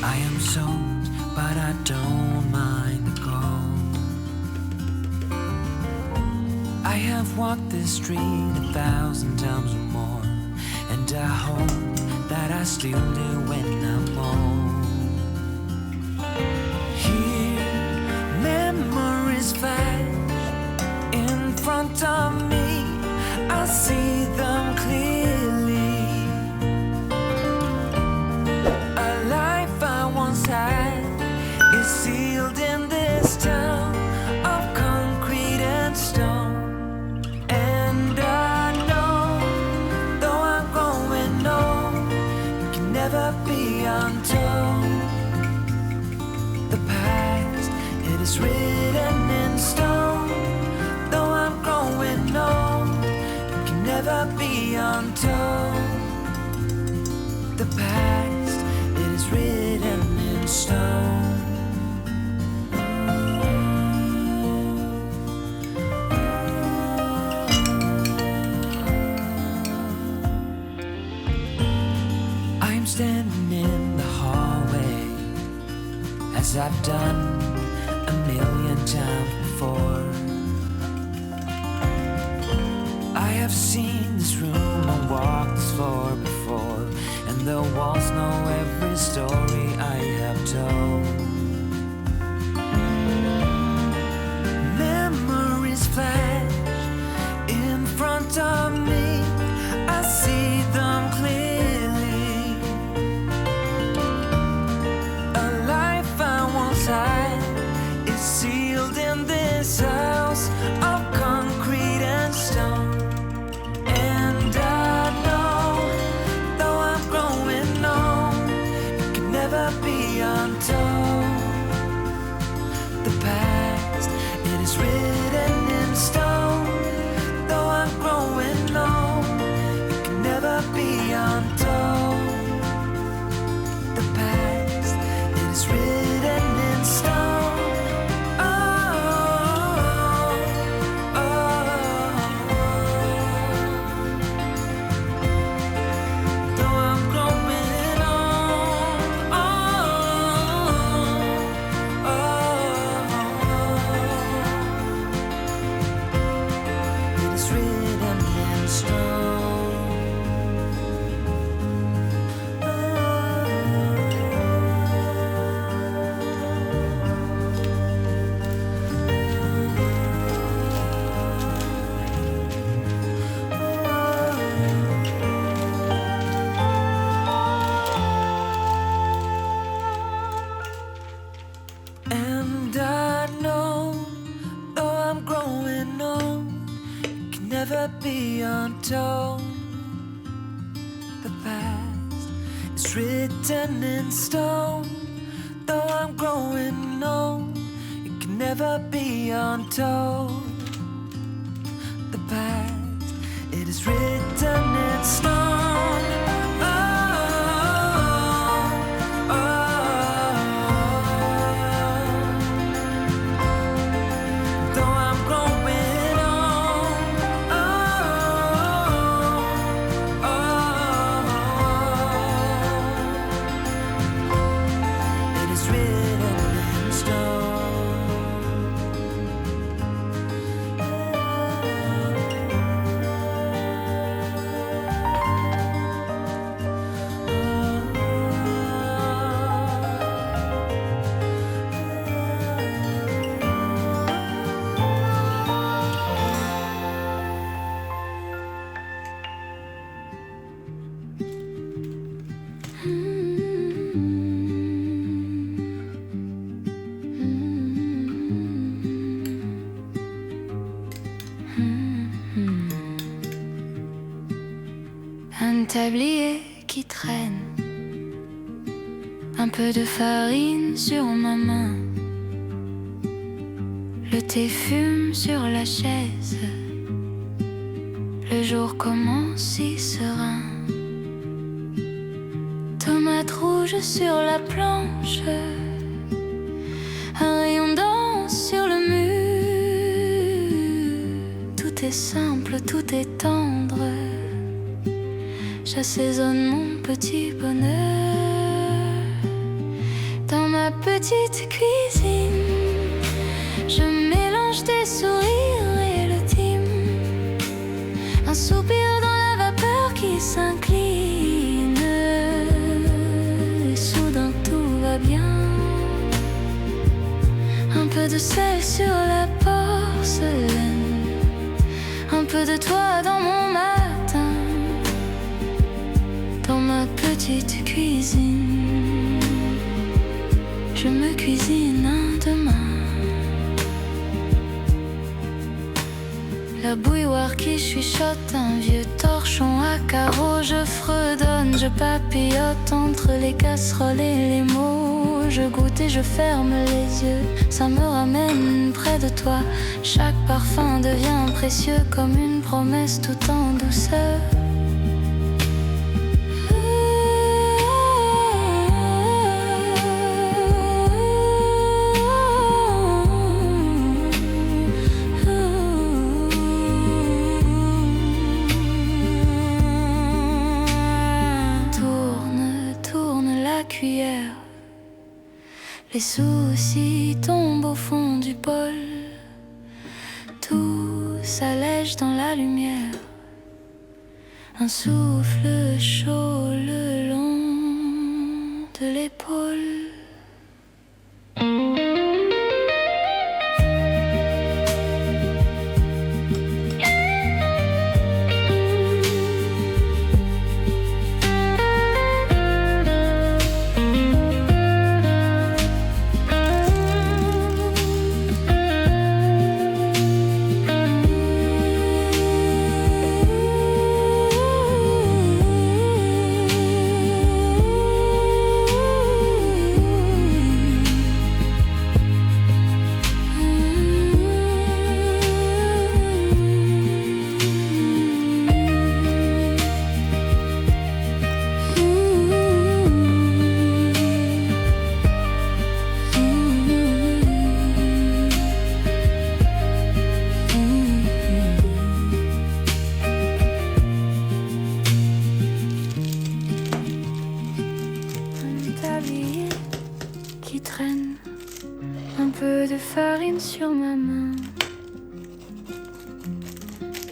I am sold, but I don't mind the gold. I have walked this street 1,000 times or more, and I hope that I still do when I'm old. Here, memories flash in front of me, I see them clearly. A life I once had is sealed in this town of concrete and stone. And I know, though I'm growing old, it can never be untold. The past, it is written in stone. Though I'm growing old, it can never be untold. The past, it is written in stone. I'm standing in the hallway, as I've done 1,000,000 times before. I have seen this room and walked this floor before, and the walls know every story I have told. Memories flash in front of me, I see them clearly. A life I once had is sealed in this house of concrete and stone. And I know, though I'm growing old, it can never be untold. The past, it is written in stone. Though I'm growing old, it can never be untold. The past, it is written in stone. And I know, though I'm growing old, it can never be untold. The past is written in stone. Though I'm growing old, it can never be untold. The past, it is written in stone. Un tablier qui traîne, un peu de farine sur ma main. Le thé fume sur la chaise, le jour commence si serein. Tomate rouge sur la planche, un rayon danse sur le mur. Tout est simple, tout est tendre, j'assaisonne mon petit bonheur. petite cuisine. Je mélange tes sourires et le dîme. Un soupir dans la vapeur qui s'incline. Et soudain tout va bien. Un peu de sel sur la porcelaine. Un peu de toi dans mon matin. Dans ma petite cuisine. Je me cuisine un demain. La bouilloire qui chuchote, un vieux torchon à carreaux. Je fredonne, je papillote entre les casseroles et les mots. Je goûte et je ferme les yeux, ça me ramène près de toi. Chaque parfum devient précieux comme une promesse tout en douceur. Les soucis tombent au fond du bol. Tout s'allège dans la lumière. Un souffle chaud le long de l'épaule. Farine sur ma main.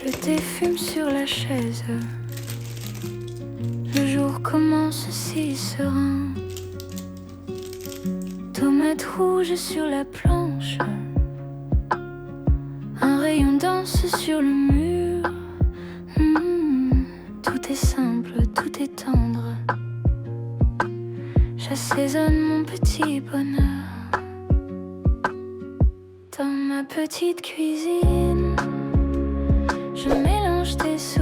Le thé fume sur la chaise. Le jour commence si serein. Tomate rouge sur la planche. Un rayon danse sur le mur. Tout est simple, tout est tendre. J'assaisonne mon petit bonheur. Dans ma petite cuisine, je mélange tes sourires